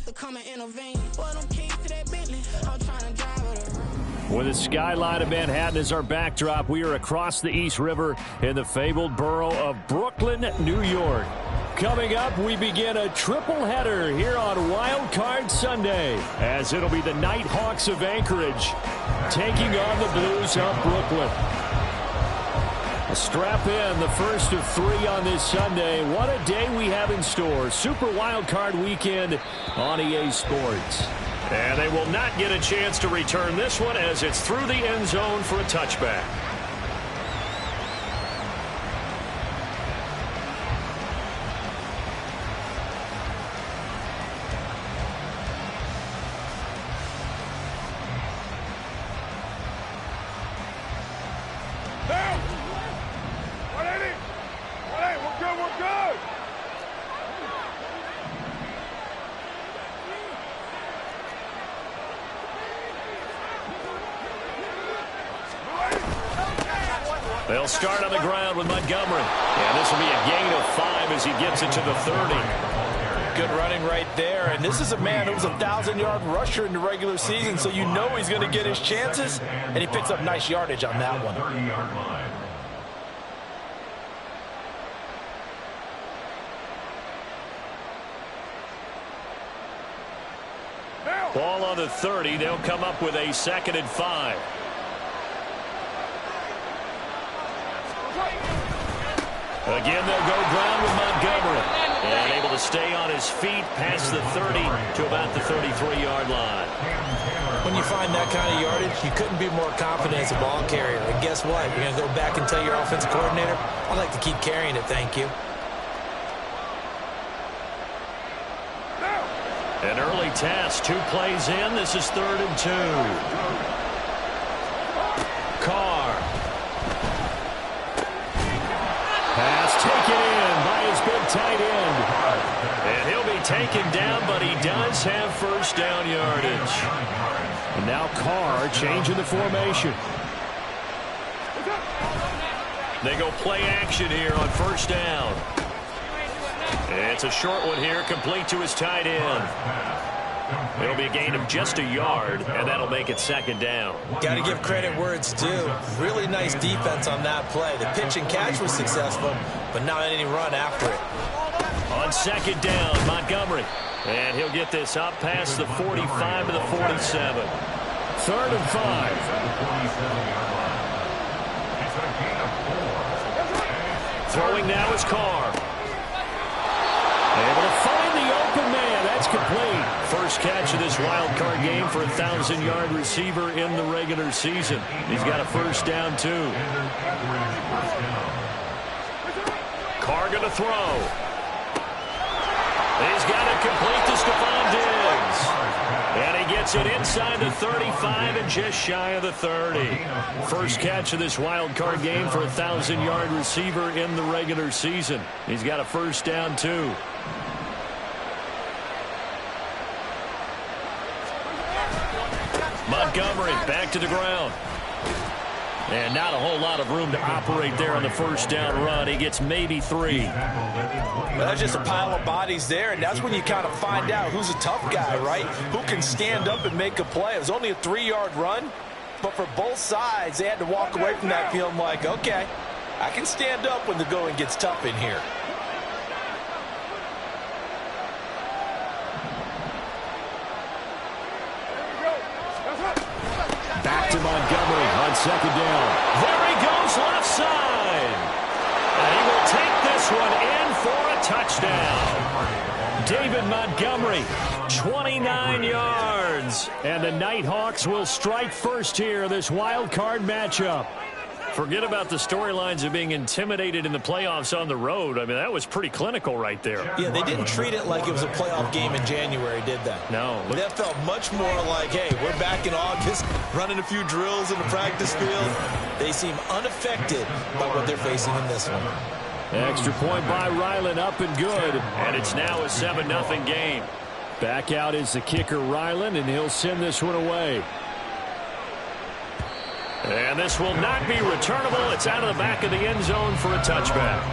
to come and intervene. Well, them keys to that Bentley, I'm trying to drive it around. With the skyline of Manhattan as our backdrop, we are across the East River in the fabled borough of Brooklyn, New York. Coming up, we begin a triple header here on Wild Card Sunday, as it'll be the Nighthawks of Anchorage taking on the Blues of Brooklyn. Strap in, the first of 3 on this Sunday. What a day we have in store. Super Wild Card Weekend on EA Sports. And they will not get a chance to return this one as it's through the end zone for a touchback. They'll start on the ground with Montgomery. And this will be a gain of 5 as he gets it to the 30. Good running right there. And this is a man who was a 1,000-yard rusher in the regular season, so you know he's going to get his chances. And he picks up nice yardage on that one. Ball on the 30. They'll come up with a 2nd and 5. Again, they'll go ground with Montgomery. And able to stay on his feet past the 30 to about the 33-yard line. When you find that kind of yardage, you couldn't be more confident as a ball carrier. And guess what? You're going to go back and tell your offensive coordinator, I'd like to keep carrying it, thank you. An early test. 2 plays in. This is 3rd and 2. Carr. Pass taken in by his big tight end. And he'll be taken down, but he does have first down yardage. And now Carr changing the formation. They go play action here on first down. It's a short one here, complete to his tight end. It'll be a gain of just a yard, and that'll make it 2nd down. Got to give credit where it's due. Really nice defense on that play. The pitch and catch was successful, but not any run after it. On 2nd down, Montgomery. And he'll get this up past the 45 to the 47. 3rd and 5. Throwing now is Carr. Able to find the open man. That's complete. First catch of this wild card game for a 1,000-yard receiver in the regular season. He's got a first down, too. Carr going to throw. He's got it complete to Stephon Diggs. And he gets it inside the 35 and just shy of the 30. First catch of this wild card game for a 1,000-yard receiver in the regular season. He's got a first down, too. Montgomery back to the ground. And not a whole lot of room to operate there on the first down run. He gets maybe 3. Well, that's just a pile of bodies there, and that's when you kind of find out who's a tough guy, right? Who can stand up and make a play. It was only a 3-yard run, but for both sides, they had to walk away from that feeling like, okay, I can stand up when the going gets tough in here. Back to Montgomery on 2nd down. There he goes left side. And he will take this one in for a touchdown. David Montgomery, 29 yards. And the Nighthawks will strike first here, this wild card matchup. Forget about the storylines of being intimidated in the playoffs on the road. I mean, that was pretty clinical right there. Yeah, they didn't treat it like it was a playoff game in January, did they? No. That felt much more like, hey, we're back in August, running a few drills in the practice field. They seem unaffected by what they're facing in this one. Extra point by Ryland, up and good. And it's now a 7-0 game. Back out is the kicker, Ryland, and he'll send this one away. And this will not be returnable. It's out of the back of the end zone for a touchback.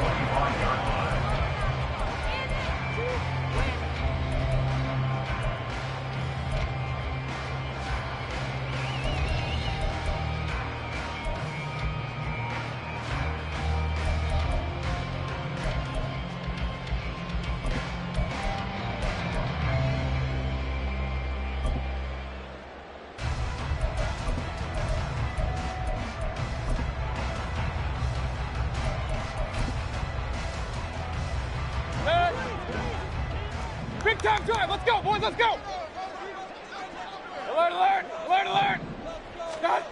Drive. Let's go, boys. Let's go. Alert. Got it.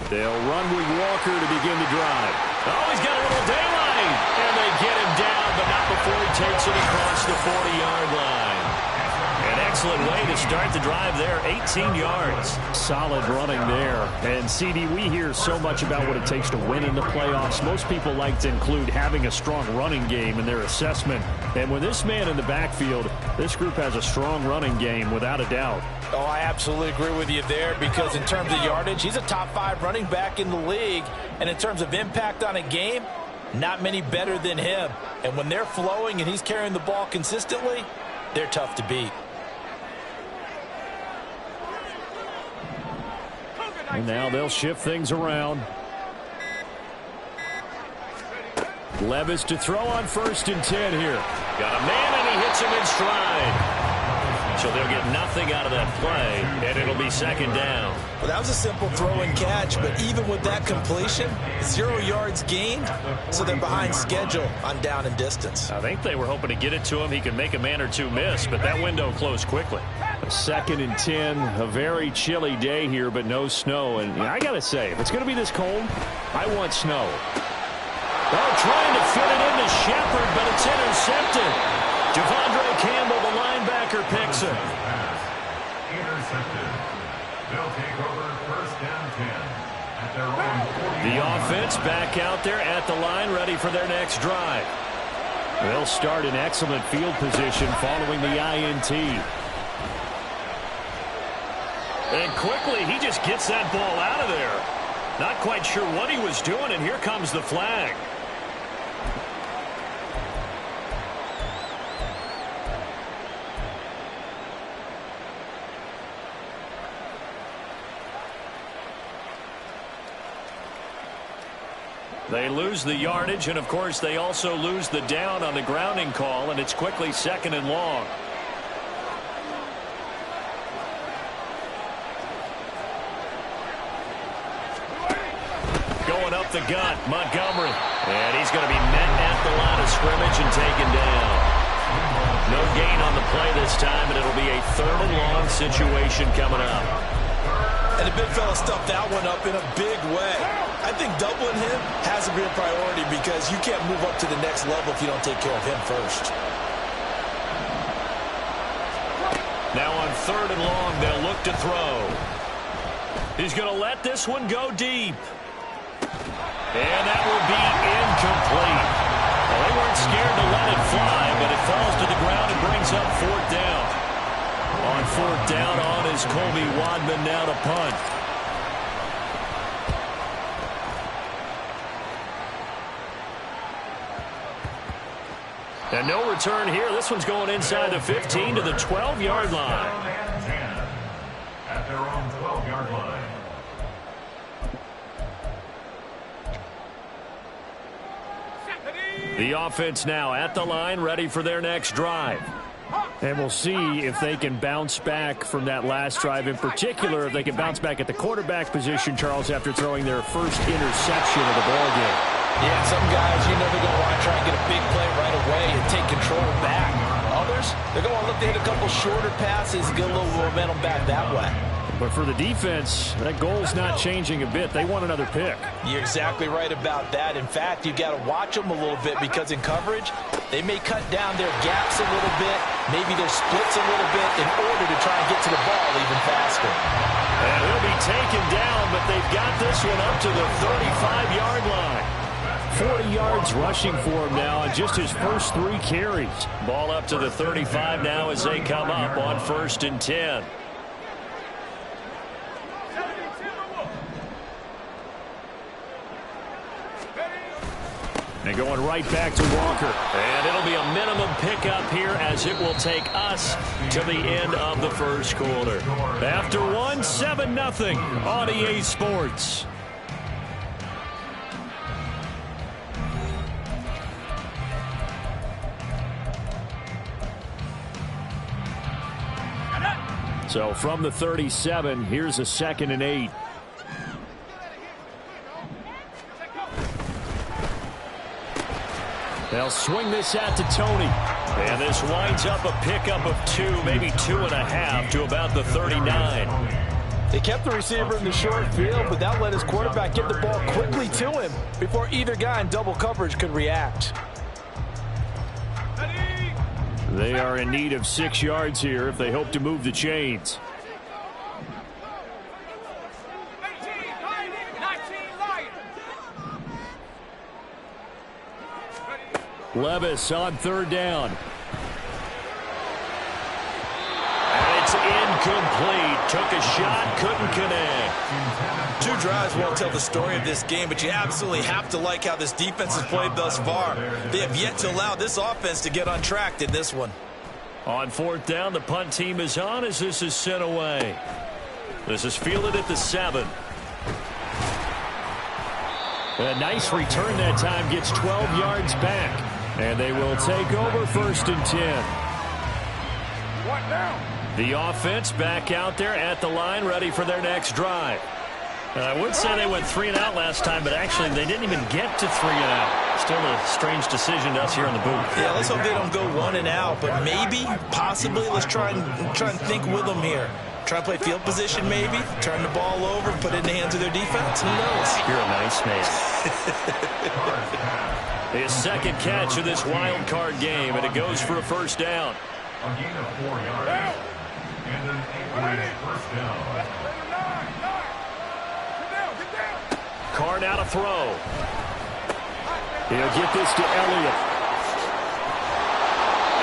They'll run with Walker to begin the drive. Oh, he's got a little daylight. And they get him down, but not before he takes it across the 40-yard line. An excellent way to start the drive there, 18 yards. Solid running there. And, CD, we hear so much about what it takes to win in the playoffs. Most people like to include having a strong running game in their assessment. And with this man in the backfield, this group has a strong running game without a doubt. Oh, I absolutely agree with you there because in terms of yardage, he's a top 5 running back in the league. And in terms of impact on a game, not many better than him. And when they're flowing and he's carrying the ball consistently, they're tough to beat. And now they'll shift things around. Levis to throw on 1st and 10 here. Got a man and he hits him in stride. So they'll get nothing out of that play, and it'll be 2nd down. Well, that was a simple throw and catch, but even with that completion, 0 yards gained, so they're behind schedule on down and distance. I think they were hoping to get it to him. He could make a man or two miss, but that window closed quickly. 2nd and 10, a very chilly day here, but no snow. And I got to say, if it's going to be this cold, I want snow. Oh, trying to fit it into Shepard, but it's intercepted. Devondre Campbell, the linebacker, picks it. Intercepted. They'll take over 1st and 10 at their own 40. The offense back out there at the line, ready for their next drive. They'll start in excellent field position following the INT. And quickly, he just gets that ball out of there. Not quite sure what he was doing, and here comes the flag. They lose the yardage, and of course they also lose the down on the grounding call, and it's quickly 2nd and long. Going up the gut, Montgomery. And he's going to be met at the line of scrimmage and taken down. No gain on the play this time, and it'll be a 3rd and long situation coming up. And the big fella stuffed that one up in a big way. I think doubling him has to be a priority because you can't move up to the next level if you don't take care of him first. Now on 3rd and long, they'll look to throw. He's going to let this one go deep. And that will be incomplete. Well, they weren't scared to let it fly, but it falls to the ground and brings up 4th down. On 4th down on is Colby Wadman now to punt. And no return here. This one's going inside the 15 to the 12-yard line. At their own 12-yard line. The offense now at the line, ready for their next drive. And we'll see if they can bounce back from that last drive. In particular, if they can bounce back at the quarterback position, Charles, after throwing their first interception of the ballgame. Yeah, some guys, they're going to want to try and get a big play right away and take control back. Others, they're going to want to look to hit a couple shorter passes and get a little momentum back that way. But for the defense, that goal's not changing a bit. They want another pick. You're exactly right about that. In fact, you've got to watch them a little bit because in coverage, they may cut down their gaps a little bit, maybe their splits a little bit in order to try and get to the ball even faster. And he'll be taken down, but they've got this one up to the 35-yard line. 40 yards rushing for him now on just his first 3 carries. Ball up to the 35 now as they come up on 1st and 10. And going right back to Walker. And it'll be a minimum pickup here as it will take us to the end of the first quarter. After 1, 7-0 on EA Sports. So from the 37, here's a 2nd and 8. They'll swing this out to Tony. And this winds up a pickup of 2, maybe 2.5 to about the 39. They kept the receiver in the short field, but that let his quarterback get the ball quickly to him before either guy in double coverage could react. They are in need of 6 yards here if they hope to move the chains. Levis on 3rd down. And it's incomplete. Took a shot, couldn't connect. 2 drives won't tell the story of this game, but you absolutely have to like how this defense has played thus far. They have yet to allow this offense to get untracked in this one. On 4th down, the punt team is on as this is sent away. This is fielded at the 7. A nice return that time, gets 12 yards back. And they will take over 1st and 10. The offense back out there at the line, ready for their next drive. I would say they went 3 and out last time, but actually they didn't even get to 3 and out. Still a strange decision to us here in the booth. Yeah, let's hope they don't go 1 and out, but maybe, possibly, let's try and think with them here. Try and play field position maybe, turn the ball over, put it in the hands of their defense. Who knows? You're a nice man. His 2nd catch of this wild card game, and it goes for a 1st down. A gain of 4 yards. And an 8-yard 1st down. Carr now to throw. He'll get this to Elliott.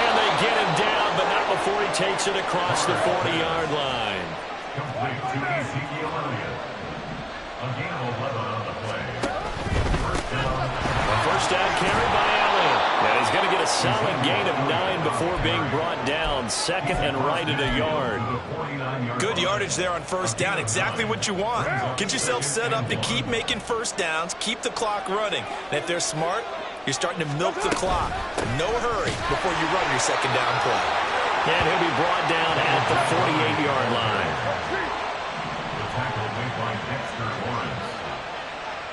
And they get him down, but not before he takes it across the 40-yard line. Complete to Ezekiel Elliott. A gain of 11 on the play. 1st down. A 1st down carry by Elliott. And he's going to get a solid gain of 9 before being brought down. 2nd and right at a yard. Good yardage there on 1st down. Exactly what you want. Get yourself set up to keep making 1st downs, keep the clock running. And if they're smart, you're starting to milk the clock. No hurry before you run your 2nd down play. And he'll be brought down at the 48-yard line. The tackle made by Dexter Lawrence.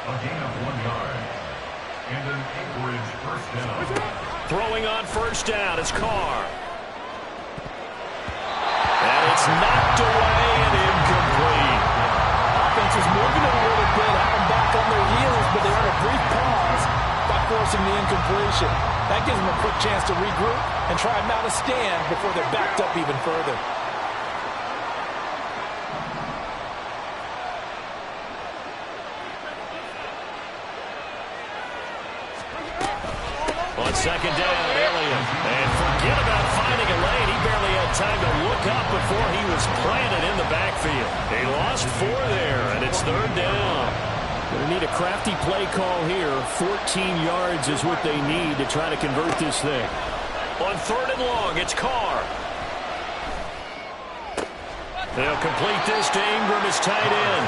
A gain of 1 yard. And an Anchorage 1st down. Throwing on 1st down is Carr. And it's knocked away and incomplete. Offense is moving it a little bit, have them back on their heels, but they earn a brief pause by forcing the incompletion. That gives them a quick chance to regroup and try and mount a stand before they're backed up even further. On 2nd down, Elliott. And forget about finding a lane. He barely had time to look up before he was planted in the backfield. They lost 4 there, and it's 3rd down. Going to need a crafty play call here. 14 yards is what they need to try to convert this thing. On 3rd and long, it's Carr. They'll complete this to Ingram as tight end.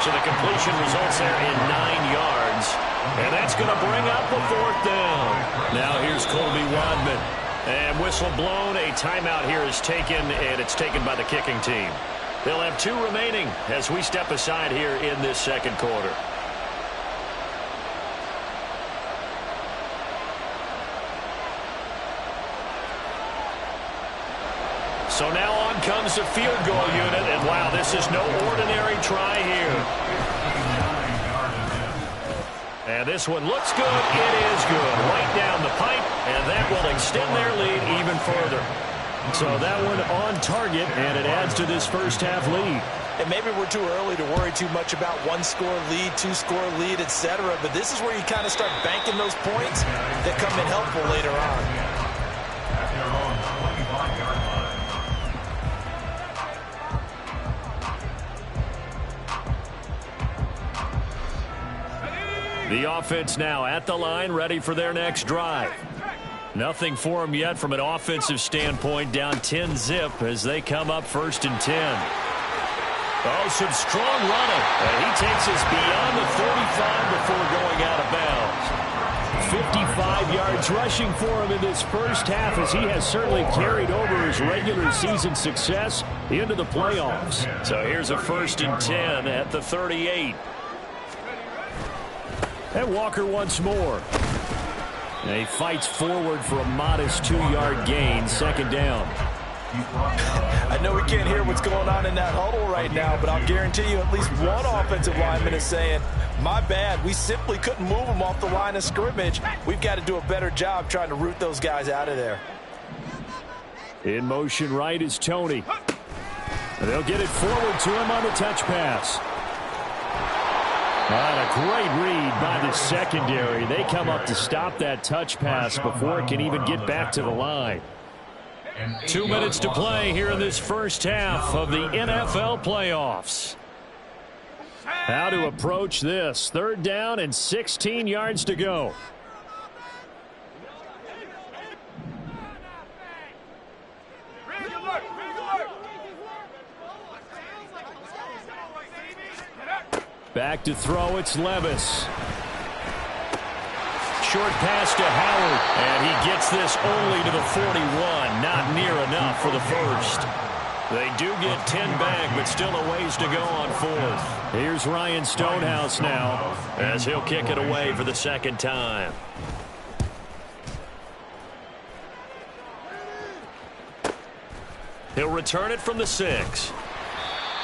So the completion results there in 9 yards. And that's going to bring up the 4th down. Now here's Colby Wadman. And whistle blown. A timeout here is taken, and it's taken by the kicking team. They'll have 2 remaining as we step aside here in this 2nd quarter. So now on comes the field goal unit, and wow, this is no ordinary try here. And this one looks good. It is good. Right down the pipe, and that will extend their lead even further. So that one on target, and it adds to this 1st half lead. And maybe we're too early to worry too much about 1-score lead, 2-score lead, etc. But this is where you kind of start banking those points that come in helpful later on. At their own 25-yard line. The offense now at the line, ready for their next drive. Nothing for them yet from an offensive standpoint, down 10-zip as they come up 1st and 10. Oh, some strong running. And he takes us beyond the 35 before going out of bounds. 55 yards rushing for him in this 1st half, as he has certainly carried over his regular season success into the playoffs. So here's a 1st and 10 at the 38. And Walker once more. And he fights forward for a modest 2-yard gain, second down. I know we can't hear what's going on in that huddle right now, but I'll guarantee you at least one offensive lineman is saying, my bad, we simply couldn't move them off the line of scrimmage. We've got to do a better job trying to root those guys out of there. In motion right is Tony. They'll get it forward to him on the touch pass. And a great read by the secondary. They come up to stop that touch pass before it can even get back to the line. 2 minutes to play here in this first half of the NFL playoffs. How to approach this? 3rd down and 16 yards to go. Back to throw, it's Levis. Short pass to Howard, and he gets this only to the 41. Not near enough for the first. They do get 10 back, but still a ways to go on 4th. Here's Ryan Stonehouse now, as he'll kick it away for the second time. He'll return it from the 6.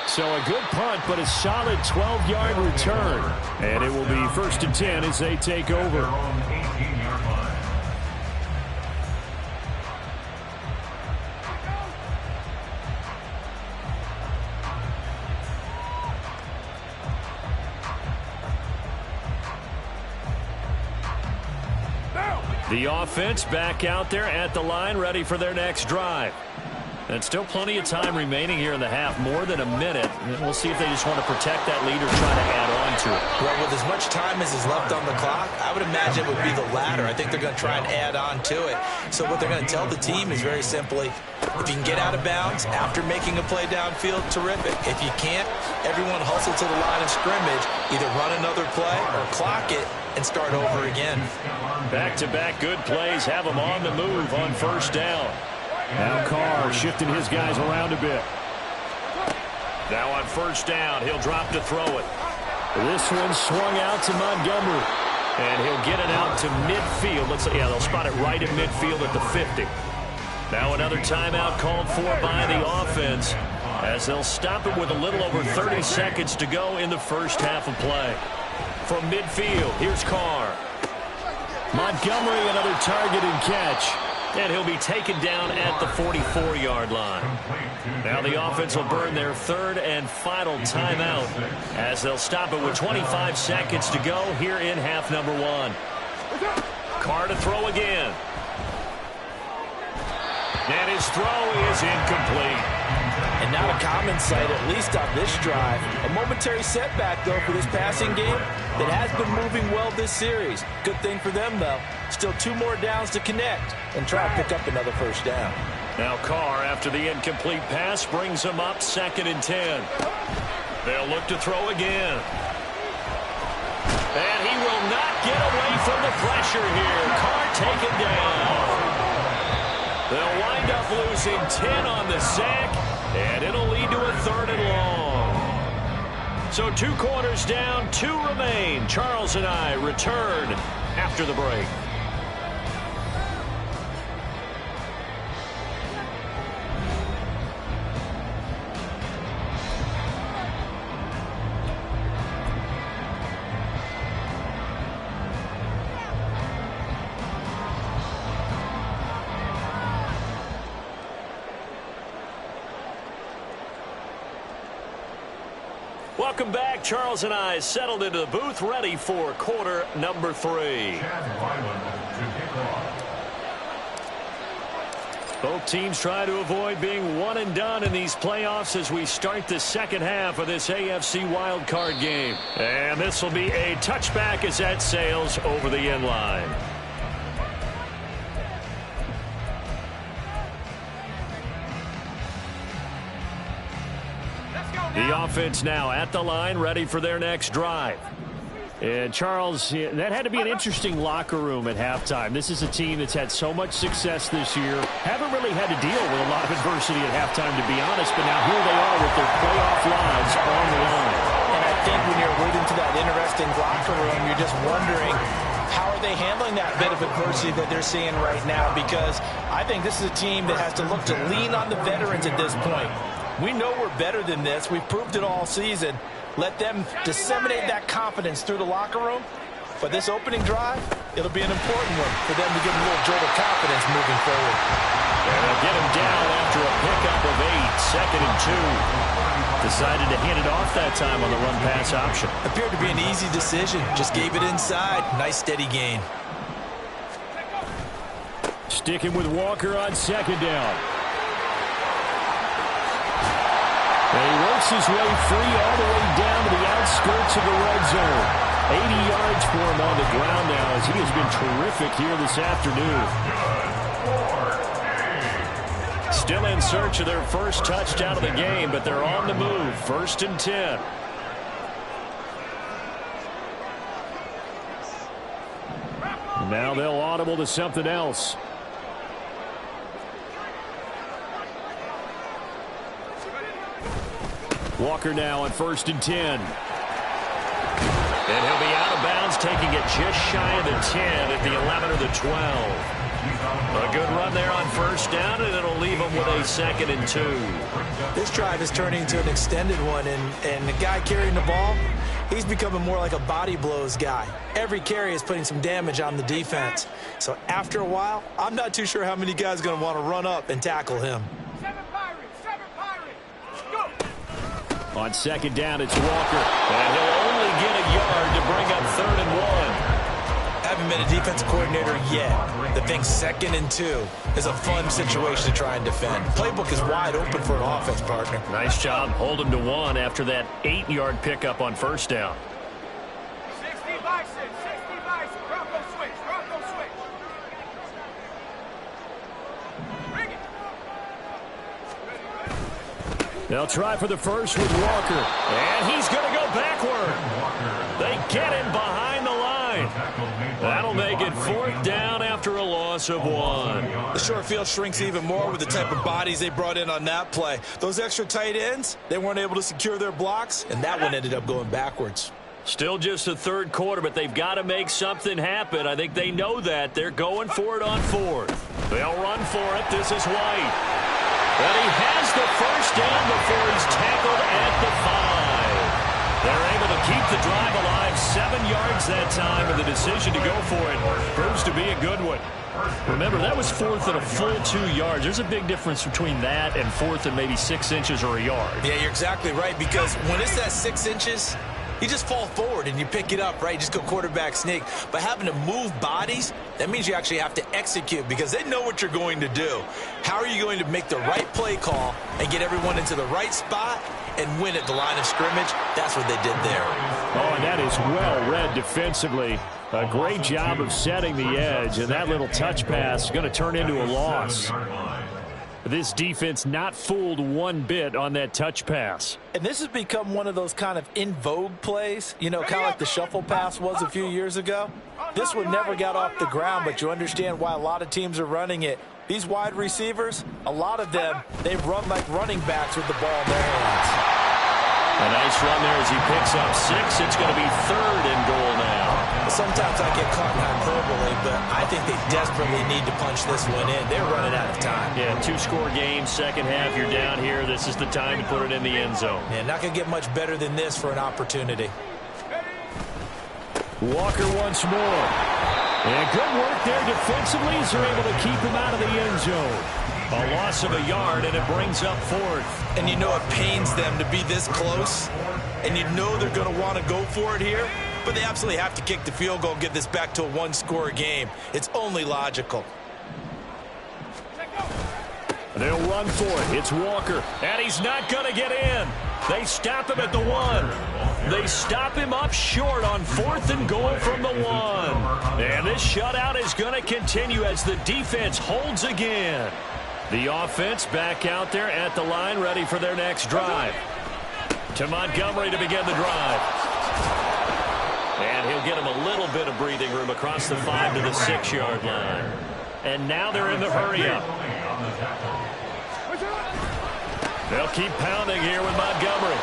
So a good punt, but a solid 12-yard return. And it will be 1st and 10 as they take over. The offense back out there at the line, ready for their next drive. And still plenty of time remaining here in the half, more than a minute. And we'll see if they just want to protect that lead or try to add on to it. Well, with as much time as is left on the clock, I would imagine it would be the latter. I think they're going to try and add on to it. So what they're going to tell the team is very simply, if you can get out of bounds after making a play downfield, terrific. If you can't, everyone hustle to the line of scrimmage, either run another play or clock it and start over again. Back-to-back good plays have them on the move on 1st down. Now Carr shifting his guys around a bit. Now on 1st down, he'll drop to throw it. This one swung out to Montgomery. And he'll get it out to midfield. They'll spot it right at midfield at the 50. Now another timeout called for by the offense, as they'll stop it with a little over 30 seconds to go in the first half of play. From midfield, here's Carr. Montgomery, another target and catch. And he'll be taken down at the 44-yard line. Now the offense will burn their 3rd and final timeout, as they'll stop it with 25 seconds to go here in half number 1. Carr to throw again. And his throw is incomplete. And not a common sight, at least on this drive. A momentary setback, though, for this passing game that has been moving well this series. Good thing for them, though. Still 2 more downs to connect and try to pick up another 1st down. Now Carr, after the incomplete pass, brings them up 2nd and 10. They'll look to throw again. And he will not get away from the pressure here. Carr taken down. They'll wind up losing 10 on the sack, and it'll lead to a 3rd and long. So 2 quarters down, 2 remain. Charles and I return after the break. Welcome back. Charles and I settled into the booth, ready for quarter number 3. Both teams try to avoid being one and done in these playoffs as we start the second half of this AFC wildcard game. And this will be a touchback as that sails over the end line. The offense now at the line, ready for their next drive. And Charles, that had to be an interesting locker room at halftime. This is a team that's had so much success this year. Haven't really had to deal with a lot of adversity at halftime, to be honest. But now here they are with their playoff lives on the line. And I think when you're alluding to that interesting locker room, you're just wondering, How are they handling that bit of adversity that they're seeing right now? Because I think this is a team that has to look to lean on the veterans at this point. We know we're better than this. We've proved it all season. Let them disseminate that confidence through the locker room. But this opening drive, it'll be an important one for them to get a little jolt of confidence moving forward. And they'll get him down after a pickup of 8, 2nd and 2. Decided to hand it off that time on the run-pass option. Appeared to be an easy decision. Just gave it inside. Nice, steady gain. Sticking with Walker on 2nd down. And he works his way free all the way down to the outskirts of the red zone. 80 yards for him on the ground now as he has been terrific here this afternoon. Still in search of their first touchdown of the game, but they're on the move. 1st and 10. Now they'll audible to something else. Walker now on 1st and 10. And he'll be out of bounds, taking it just shy of the 10 at the 11 or the 12. A good run there on 1st down, and it'll leave him with a 2nd and 2. This drive is turning into an extended one, and the guy carrying the ball, he's becoming more like a body blows guy. Every carry is putting some damage on the defense. So after a while, I'm not too sure how many guys are going to want to run up and tackle him. On 2nd down, it's Walker. And he'll only get a yard to bring up 3rd and 1. Haven't been a defense coordinator yet. The thing 2nd and 2 is a fun situation to try and defend. Playbook is wide open for an offense, partner. Nice job holding to 1 after that 8-yard pickup on 1st down. 60 by 6, 60 by 6. Bronco switch, Bronco switch. Bring it. They'll try for the first with Walker. And he's going to go backward. They get him behind the line. That'll make it 4th down after a loss of 1. The short field shrinks even more with the type of bodies they brought in on that play. Those extra tight ends, they weren't able to secure their blocks, and that one ended up going backwards. Still just the 3rd quarter, but they've got to make something happen. I think they know that. They're going for it on 4th. They'll run for it. This is White. But he has the 1st down before he's tackled at the 5. They're able to keep the drive alive, 7 yards that time, and the decision to go for it proves to be a good one. Remember, that was 4th and a full 2 yards. There's a big difference between that and 4th and maybe 6 inches or a yard. Yeah, you're exactly right, because when it's that 6 inches, you just fall forward and you pick it up, right? You just go quarterback sneak. But having to move bodies, that means you actually have to execute because they know what you're going to do. How are you going to make the right play call and get everyone into the right spot and win at the line of scrimmage? That's what they did there. Oh, and that is well read defensively. A great job of setting the edge, and that little touch pass is going to turn into a loss. This defense not fooled one bit on that touch pass. And this has become one of those kind of in vogue plays, you know, kind of like the shuffle pass was a few years ago. This one never got off the ground, but you understand why a lot of teams are running it. These wide receivers, a lot of them, they run like running backs with the ball in their hands. A nice run there as he picks up 6. It's going to be 3rd and goal now. Sometimes I get caught in hyperbole, but I think they desperately need to punch this one in. They're running out of time. Yeah, 2-score game, second half, you're down here. This is the time to put it in the end zone. Yeah, not going to get much better than this for an opportunity. Walker once more. And good work there defensively as they're able to keep him out of the end zone. A loss of a yard, and it brings up 4th. And you know it pains them to be this close, and you know they're going to want to go for it here, but they absolutely have to kick the field goal and get this back to a 1-score game. It's only logical. They'll run for it. It's Walker, and he's not going to get in. They stop him at the 1. They stop him up short on 4th and goal from the 1. And this shutout is going to continue as the defense holds again. The offense back out there at the line, ready for their next drive. To Montgomery to begin the drive. And he'll get him a little bit of breathing room across the 5 to the 6-yard line. And now they're in the hurry-up. They'll keep pounding here with Montgomery.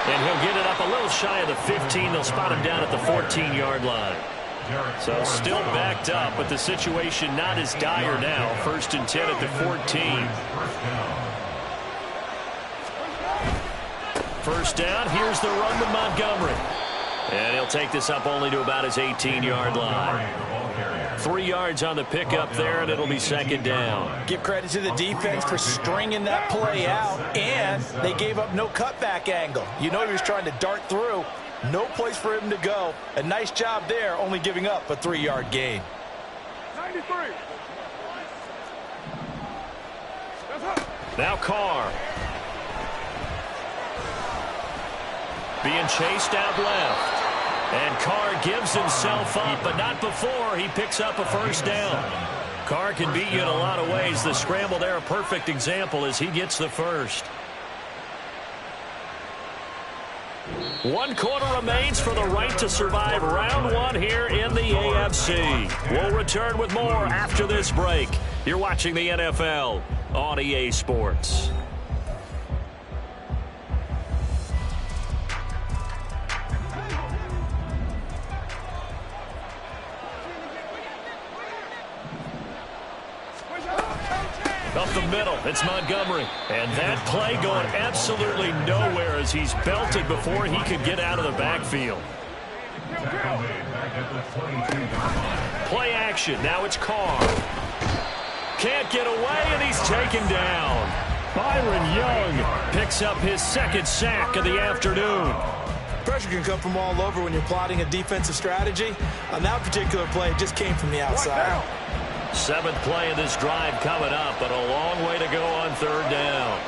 And he'll get it up a little shy of the 15. They'll spot him down at the 14-yard line. So still backed up, but the situation not as dire now. 1st and 10 at the 14. First down, here's the run to Montgomery. And he'll take this up only to about his 18-yard line. 3 yards on the pickup there, and it'll be 2nd down. Give credit to the defense for stringing that play out, and they gave up no cutback angle. You know he was trying to dart through. No place for him to go. A nice job there, only giving up a 3-yard gain. 93. Now Carr. Being chased out left. And Carr gives himself up, but not before he picks up a 1st down. Carr can beat you in a lot of ways. The scramble there, a perfect example as he gets the 1st. 1 quarter remains for the right to survive round 1 here in the AFC. We'll return with more after this break. You're watching the NFL on EA Sports. Up the middle, it's Montgomery. And that play going absolutely nowhere as he's belted before he could get out of the backfield. Play action, now it's Carr. Can't get away, and he's taken down. Byron Young picks up his 2nd sack of the afternoon. Pressure can come from all over when you're plotting a defensive strategy. On that particular play, it just came from the outside. 7th play of this drive coming up, but a long way to go on 3rd down.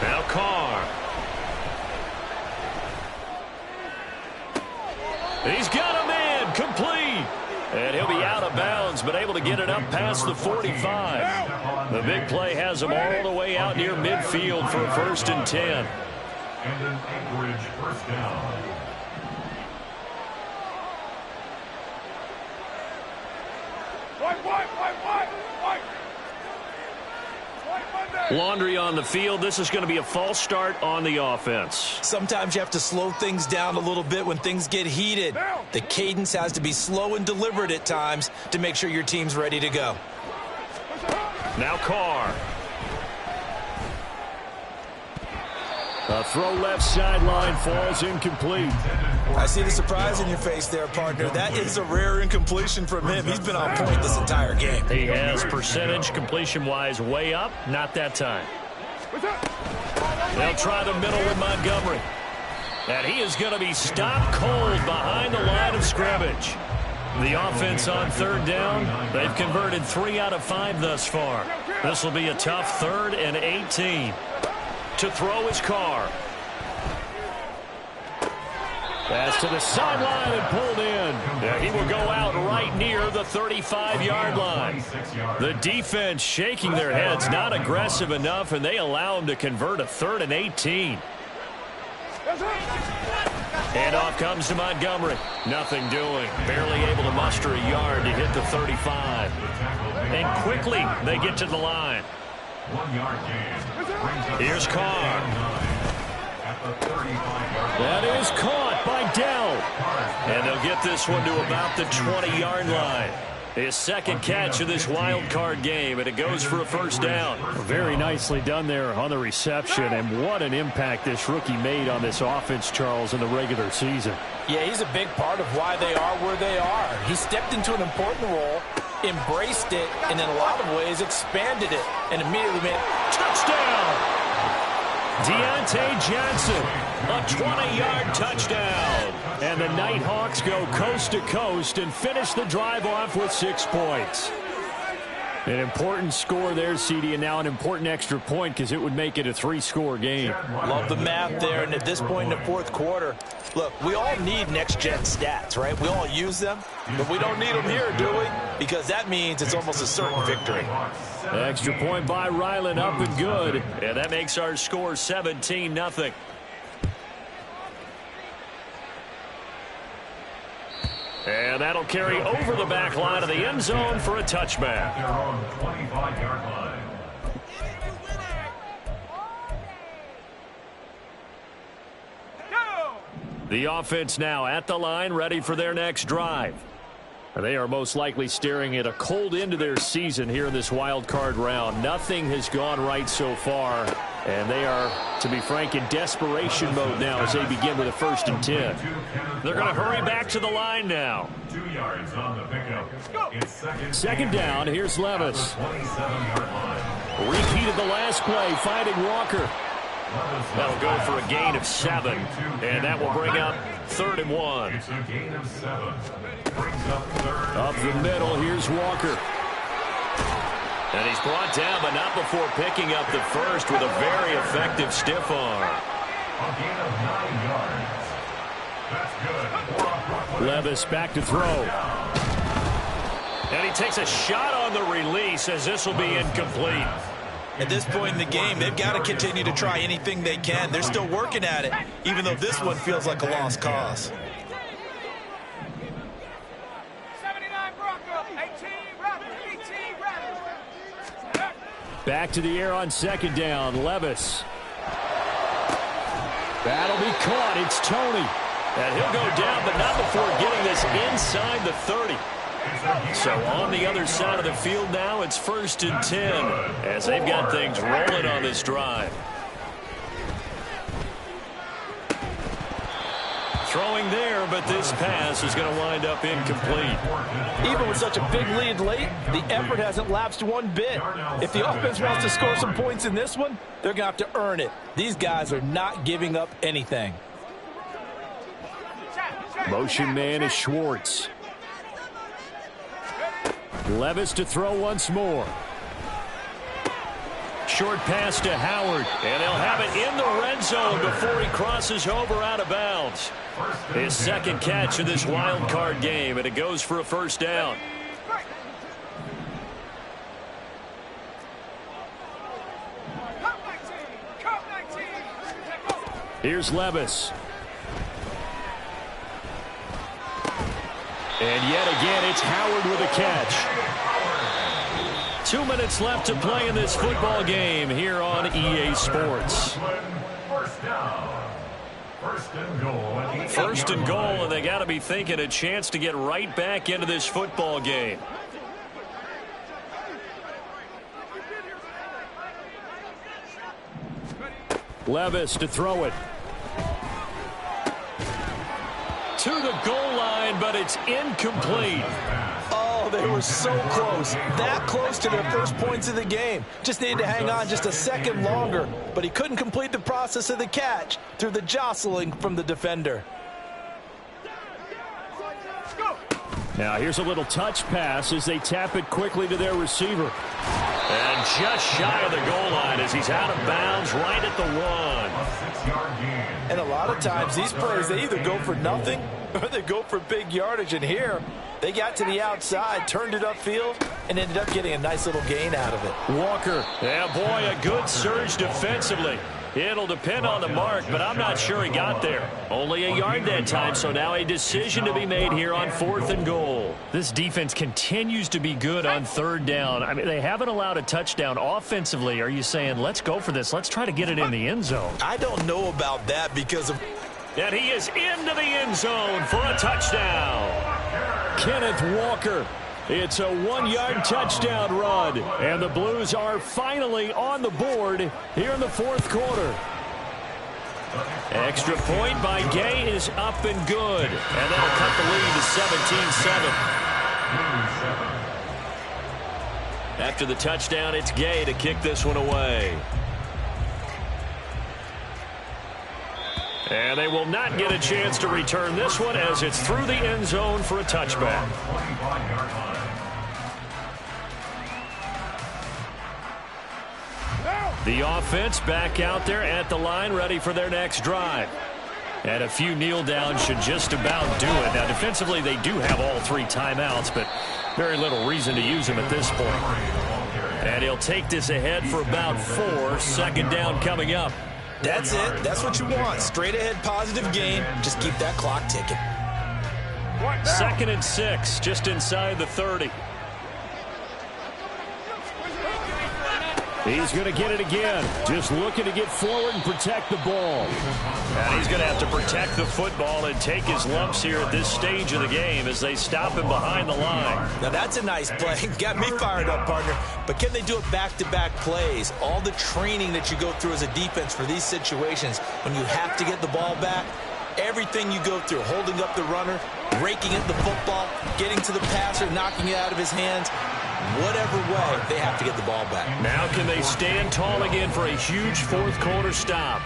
Now Carr. He's got him in, complete. And he'll be out of bounds, but able to get it up past the 45. The big play has him all the way out near midfield for a 1st and 10. And an Anchorage 1st down. Laundry on the field. This is going to be a false start on the offense. Sometimes you have to slow things down a little bit when things get heated. The cadence has to be slow and deliberate at times to make sure your team's ready to go. Now Carr. A throw left sideline falls incomplete. I see the surprise in your face there, partner. That is a rare incompletion from him. He's been on point this entire game. He has percentage completion-wise way up. Not that time. They'll try the middle with Montgomery. And he is going to be stopped cold behind the line of scrimmage. The offense on 3rd down, they've converted 3 out of 5 thus far. This will be a tough 3rd and 18. To throw his Carr. Pass to the sideline and pulled in. Yeah, he will go out right near the 35-yard line. The defense shaking their heads, not aggressive enough, and they allow him to convert a 3rd and 18. Handoff comes to Montgomery. Nothing doing. Barely able to muster a yard to hit the 35. And quickly they get to the line. 1 yard gain. Here's Carr. That is caught by Dell. And they'll get this one to about the 20-yard line. His 2nd catch of this wild card game, and it goes for a 1st down. Very nicely done there on the reception, and what an impact this rookie made on this offense, Charles, in the regular season. Yeah, he's a big part of why they are where they are. He stepped into an important role, embraced it, and in a lot of ways expanded it, and immediately made it. Touchdown! Deontay Johnson, a 20-yard touchdown. And the Nighthawks go coast to coast and finish the drive off with 6 points. An important score there, CD, and now an important extra point because it would make it a 3-score game. Love the math there, and at this point in the 4th quarter, look, we all need next-gen stats, right? We all use them, but we don't need them here, do we? Because that means it's almost a certain victory. Extra point by Ryland, up and good. And that makes our score 17-0. And that'll carry over the back line of the end zone for a touchback. Their own 25-yard line. The offense now at the line, ready for their next drive. They are most likely staring at a cold end to their season here in this wild card round. Nothing has gone right so far, and they are, to be frank, in desperation mode now as they begin with a 1st and 10. They're going to hurry back to the line now. 2 yards on the pickup. It's second down. Here's Levis. 27-yard line. Repeated the last play, finding Walker. That'll go for a gain of 7, and that will bring up 3rd and 1. It's a gain of 7. Brings up 3rd. Up the middle, here's Walker. And he's brought down, but not before picking up the first with a very effective stiff arm. A gain of 9 yards. That's good. Levis back to throw. And he takes a shot on the release as this will be incomplete. At this point in the game, they've got to continue to try anything they can. They're still working at it, even though this one feels like a lost cause. 79 Bronco, 18 Rabbit, 18 Rabbit. Back to the air on 2nd down. Levis. That'll be caught. It's Tony. And he'll go down, but not before getting this inside the 30. So on the other side of the field now, it's 1st and 10 as they've got things rolling on this drive. Throwing there, but this pass is going to wind up incomplete. Even with such a big lead late, the effort hasn't lapsed one bit. If the offense wants to score some points in this one, they're going to have to earn it. These guys are not giving up anything. Motion man is Schwartz. Levis to throw once more. Short pass to Howard, and they'll have it in the red zone before he crosses over out of bounds. His 2nd catch of this wild card game, and it goes for a 1st down. Here's Levis. And yet again, it's Howard with a catch. 2 minutes left to play in this football game here on EA Sports. First down. 1st and goal. 1st and goal, and they got to be thinking a chance to get right back into this football game. Levis to throw it. To the goal line, but it's incomplete. Oh, they were so close. That close to their first points of the game. Just needed to hang on just a second longer, but he couldn't complete the process of the catch through the jostling from the defender. Now here's a little touch pass as they tap it quickly to their receiver. And just shy of the goal line as he's out of bounds right at the 1. A 6-yard gain. And a lot of times these plays, they either go for nothing or they go for big yardage. And here, they got to the outside, turned it upfield, and ended up getting a nice little gain out of it. Walker. Yeah, boy, a good surge defensively. It'll depend on the mark, but I'm not sure he got there. Only a yard that time, so now a decision to be made here on 4th and goal. This defense continues to be good on 3rd down. I mean, they haven't allowed a touchdown offensively. Are you saying, let's go for this, let's try to get it in the end zone? I don't know about that because of... And he is into the end zone for a touchdown. Kenneth Walker. It's a 1-yard touchdown run, and the Blues are finally on the board here in the 4th quarter. Extra point by Gay is up and good, and that'll cut the lead to 17-7. After the touchdown, it's Gay to kick this one away. And they will not get a chance to return this one as it's through the end zone for a touchback. The offense back out there at the line, ready for their next drive. And a few kneel downs should just about do it. Now, defensively, they do have all 3 timeouts, but very little reason to use them at this point. And he'll take this ahead for about 4. 2nd down coming up. That's it. That's what you want. Straight ahead positive gain. Just keep that clock ticking. 2nd and 6, just inside the 30. He's going to get it again. Just looking to get forward and protect the ball. And he's going to have to protect the football and take his lumps here at this stage of the game as they stop him behind the line. Now that's a nice play. Got me fired up, partner. But can they do it back-to-back plays? All the training that you go through as a defense for these situations, when you have to get the ball back, everything you go through, holding up the runner, raking at the football, getting to the passer, knocking it out of his hands, whatever way, they have to get the ball back. Now can they stand tall again for a huge fourth-quarter stop?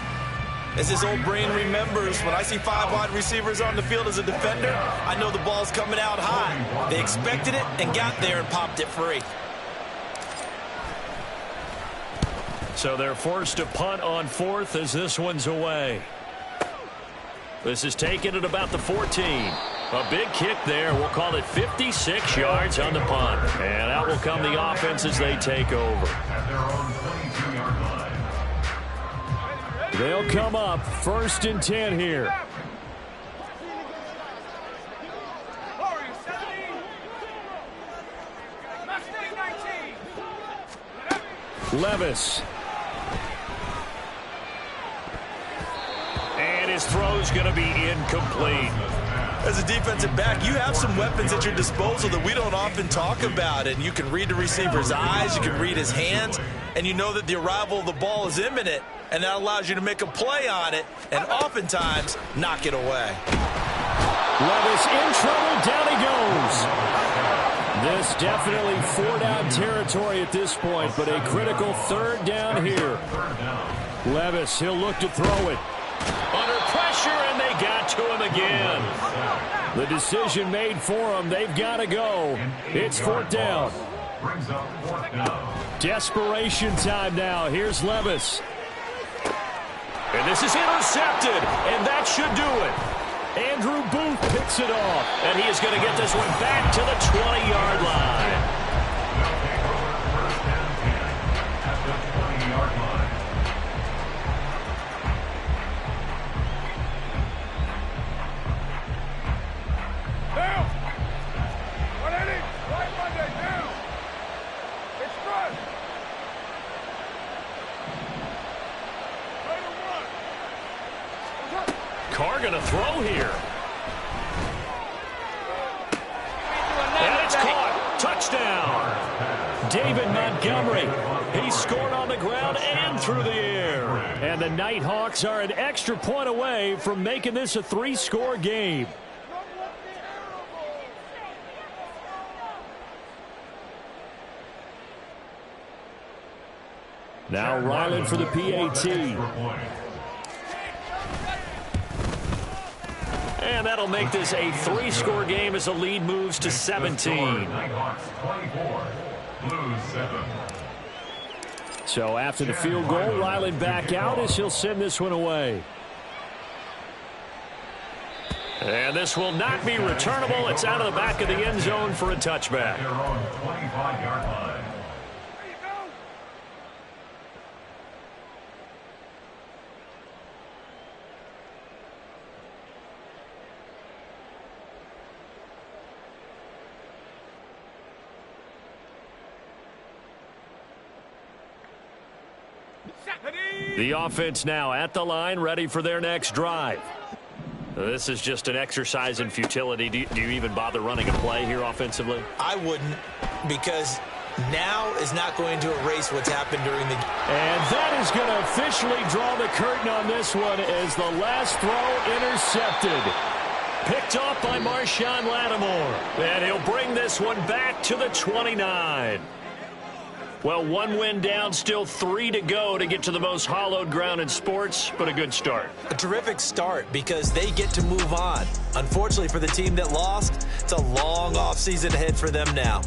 As his old brain remembers, when I see 5 wide receivers on the field as a defender, I know the ball's coming out high. They expected it and got there and popped it free. So they're forced to punt on 4th as this one's away. This is taken at about the 14. A big kick there. We'll call it 56 yards on the punt. And out will come the offense as they take over. At their own 22-yard line. They'll come up 1st and 10 here. Levis. And his throw's going to be incomplete. As a defensive back, you have some weapons at your disposal that we don't often talk about. And you can read the receiver's eyes, you can read his hands, and you know that the arrival of the ball is imminent, and that allows you to make a play on it and oftentimes knock it away. Levis in trouble. Down he goes. This definitely 4-down territory at this point, but a critical 3rd down here. Levis, he'll look to throw it. Under pressure, and they got to him again. The decision made for them. They've got to go. It's 4th down. Brings up 4th down. Desperation time now. Here's Levis. And this is intercepted, and that should do it. Andrew Booth picks it off, and he is going to get this one back to the 20-yard line. They'll take over 1st and 10 at the 20-yard line. Down! 180! Right Monday, down! It's front! Right to one! Carr going to throw here. And it's caught. Touchdown. David Montgomery. He scored on the ground and through the air. And the Nighthawks are an extra point away from making this a 3-score game. Now Ryland for the PAT. And that'll make this a 3-score game as the lead moves to 17. Nighthawks 24, Blues 7. So after the field goal, Ryland back out as he'll send this one away. And this will not be returnable. It's out of the back of the end zone for a touchback. Their own 25-yard line. The offense now at the line, ready for their next drive. This is just an exercise in futility. Do you even bother running a play here offensively? I wouldn't, because now is not going to erase what's happened during the game. And that is going to officially draw the curtain on this one as the last throw intercepted. Picked off by Marshawn Lattimore. And he'll bring this one back to the 29. Well, 1 win down, still 3 to go to get to the most hallowed ground in sports, but a good start. A terrific start because they get to move on. Unfortunately for the team that lost, it's a long offseason ahead for them now.